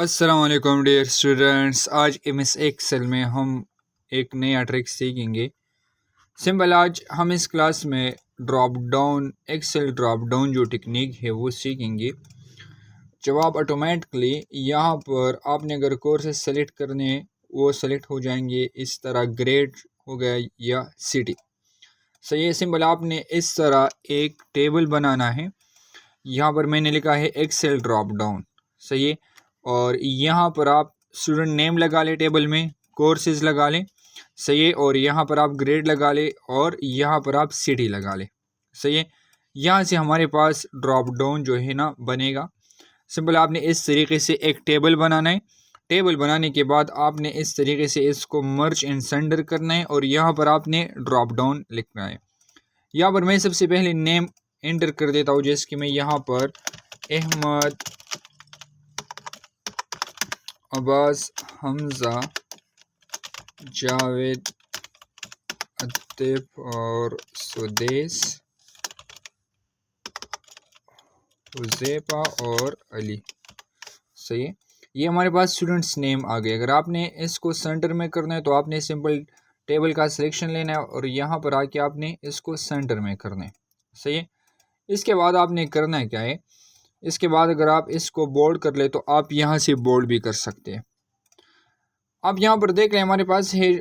अस्सलाम वालेकुम dear students. आज एमएस एक्सेल में हम एक नया ट्रिक सीखेंगे। सिंपल आज हम इस क्लास में drop down Excel drop down जो टेक्निक है वो सीखेंगे। जब आप ऑटोमेटिकली यहाँ पर आपने अगर कोर्सेज सेलेक्ट करने हैं वो सेलेक्ट हो जाएंगे। इस तरह ग्रेड हो गया या सिटी। सही है। सिंपल आपने इस तरह एक टेबल बनाना है। यहाँ पर मैंने लिखा है एक्सेल ड्रॉप डाउन। सही है। और यहाँ पर आप स्टूडेंट नेम लगा ले, टेबल में कोर्सेज लगा लें। सही है। और यहाँ पर आप ग्रेड लगा ले और यहाँ पर आप सिटी लगा ले। सही है। यहाँ से हमारे पास ड्रॉप डाउन जो है ना बनेगा। सिंपल आपने इस तरीके से एक टेबल बनाना है। टेबल बनाने के बाद आपने इस तरीके से इसको मर्ज एंड सेंटर करना है और यहाँ पर आपने ड्रॉप डाउन लिखना है। यहाँ पर मैं सबसे पहले नेम एंटर कर देता हूँ, जैसे कि मैं यहाँ पर अहमद, अब्बास, हमजा, जावेद, अतिफ और सुदेश, हुज़ैफा और अली। सही है। ये हमारे पास स्टूडेंट्स नेम आ गए। अगर आपने इसको सेंटर में करना है तो आपने सिंपल टेबल का सिलेक्शन लेना है और यहाँ पर आके आपने इसको सेंटर में करना है। सही है। इसके बाद आपने करना है क्या है, इसके बाद अगर आप इसको बोल्ड कर ले तो आप यहाँ से बोल्ड भी कर सकते हैं। आप यहाँ पर देख रहे हैं हमारे पास है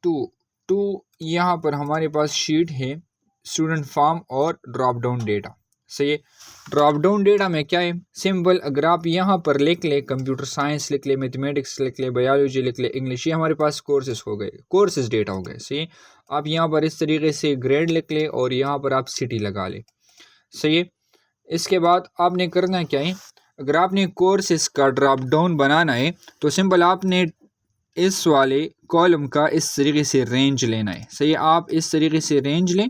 टू यहाँ पर हमारे पास शीट है स्टूडेंट फॉर्म और ड्रॉप डाउन डेटा। सही है। ड्रॉप डाउन डेटा में क्या है, सिंपल अगर आप यहाँ पर लिख ले कंप्यूटर साइंस लिख ले, मैथमेटिक्स लिख ले, बायोलॉजी लिख ले, इंग्लिश, ये हमारे पास कोर्सेज हो गए, कोर्सेज डेटा हो गए। सही है। आप यहाँ पर इस तरीके से ग्रेड लिख ले और यहाँ पर आप सिटी लगा ले। सही है। इसके बाद आपने करना क्या है, अगर आपने कोर्सेज का ड्रॉप डाउन बनाना है तो सिंपल आपने इस वाले कॉलम का इस तरीके से रेंज लेना है। सही है। आप इस तरीके से रेंज लें।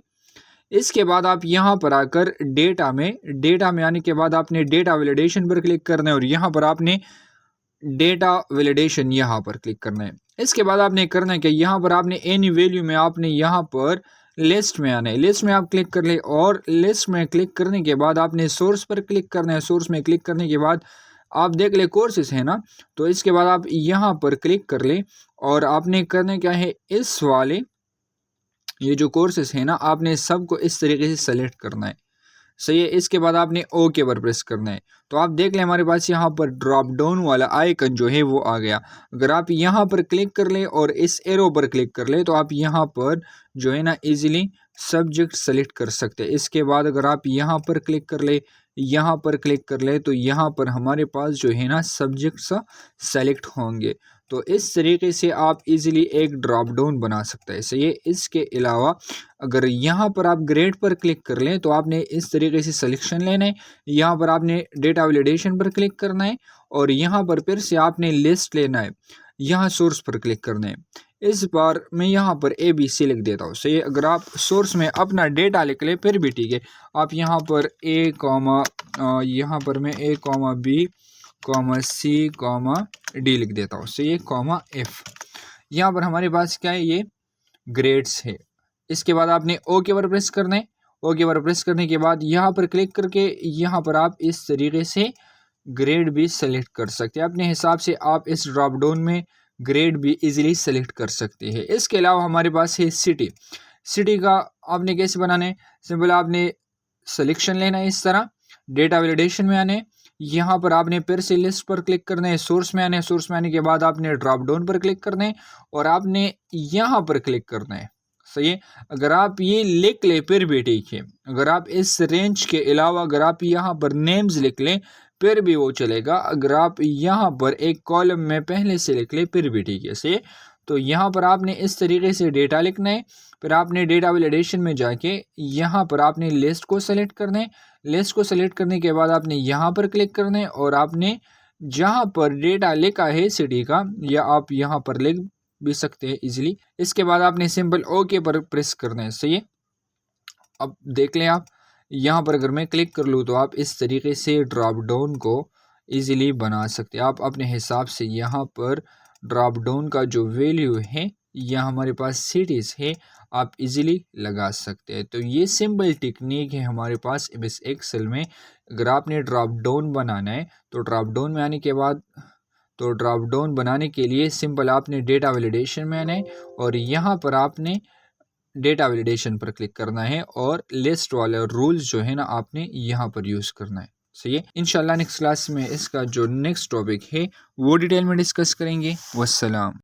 इसके बाद आप यहाँ पर आकर डेटा में आने के बाद आपने डेटा वैलिडेशन पर क्लिक करना है और यहाँ पर आपने डेटा वैलिडेशन यहाँ पर क्लिक करना है। इसके बाद आपने करना है कि यहाँ पर आपने एनी वैल्यू में आपने यहाँ पर लिस्ट में आना है। लिस्ट में आप क्लिक कर ले और लिस्ट में क्लिक करने के बाद आपने सोर्स पर क्लिक करना है। सोर्स में क्लिक करने के बाद आप देख ले कोर्सेस है ना, तो इसके बाद आप यहाँ पर क्लिक कर ले और आपने करना क्या है, इस वाले ये जो कोर्सेस है ना आपने सबको इस तरीके से सेलेक्ट करना है। सही है। इसके बाद आपने ओके पर प्रेस करना है। तो आप देख लें हमारे पास यहाँ पर ड्रॉप डाउन वाला आइकन जो है वो आ गया। अगर आप यहाँ पर क्लिक कर ले और इस एरो पर क्लिक कर ले तो आप यहाँ पर जो है ना इजीली सब्जेक्ट सेलेक्ट कर सकते हैं। इसके बाद अगर आप यहाँ पर क्लिक कर ले, यहाँ पर क्लिक कर ले तो यहाँ पर हमारे पास जो है ना सब्जेक्ट्स सेलेक्ट होंगे। तो इस तरीके से आप इजीली एक ड्रॉप डाउन बना सकते हैं। सही है। इसके अलावा अगर यहाँ पर आप ग्रेड पर क्लिक कर लें तो आपने इस तरीके से सिलेक्शन लेना है। यहाँ पर आपने डेटा वैलिडेशन पर क्लिक करना है और यहाँ पर फिर से आपने लिस्ट लेना है। यहाँ सोर्स पर क्लिक करना है। इस बार मैं यहाँ पर ABC लिख देता हूँ। सही है। अगर आप सोर्स में अपना डेटा लिख ले फिर भी ठीक है। आप यहाँ पर यहाँ पर मैं A, B, C, D लिख देता हूँ। सही है। F। यहाँ पर हमारे पास क्या है, ये ग्रेड्स है। इसके बाद आपने ओके पर प्रेस करना है। ओके पर प्रेस करने के बाद यहाँ पर क्लिक करके यहाँ पर आप इस तरीके से ग्रेड भी सेलेक्ट कर सकते हैं। अपने हिसाब से आप इस ड्रॉप डाउन में ग्रेड भी इजीली सेलेक्ट कर सकते हैं। इसके अलावा हमारे पास है सिटी। सिटी का आपने कैसे बनाना है, सिंपल आपने सिलेक्शन लेना है। इस तरह डेटा वैलिडेशन में आने, यहाँ पर आपने फिर से लिस्ट पर क्लिक करना है। सोर्स में आने, सोर्स में आने के बाद आपने ड्रॉप डाउन पर क्लिक करना है और आपने यहाँ पर क्लिक करना है। सही है। अगर आप ये लिख ले फिर भी ठीक है। अगर आप इस रेंज के अलावा अगर आप यहाँ पर नेम्स लिख लें फिर भी वो चलेगा। अगर आप यहाँ पर एक कॉलम में पहले से लिख ले फिर भी ठीक है। सही। तो यहाँ पर आपने इस तरीके से डेटा लिखना है। फिर आपने डेटा वैलिडेशन में जाके यहाँ पर आपने लिस्ट को सेलेक्ट करना है। लिस्ट को सेलेक्ट करने के बाद आपने यहाँ पर क्लिक करना है और आपने जहाँ पर डेटा लिखा है सिटी का या आप यहाँ पर लिख भी सकते हैं इजीली। इसके बाद आपने सिंपल ओके पर प्रेस करना है। सही है। अब देख लें आप यहाँ पर अगर मैं क्लिक कर लूँ तो आप इस तरीके से ड्रॉप डाउन को इजीली बना सकते हैं। आप अपने हिसाब से यहाँ पर ड्रॉप डाउन का जो वैल्यू है या हमारे पास सिटीज़ है आप इजीली लगा सकते हैं। तो ये सिंपल टेक्निक है हमारे पास एमएस एक्सेल में। अगर आपने ड्रॉप डाउन बनाना है तो ड्रॉप डाउन में आने के बाद तो ड्रॉप डाउन बनाने के लिए सिंपल आपने डेटा वैलिडेशन में आना है और यहाँ पर आपने डेटा वैलिडेशन पर क्लिक करना है और लिस्ट वाला रूल्स जो है ना आपने यहाँ पर यूज़ करना है। सही है। इंशाल्लाह नेक्स्ट क्लास में इसका जो नेक्स्ट टॉपिक है वो डिटेल में डिस्कस करेंगे। वस्सलाम।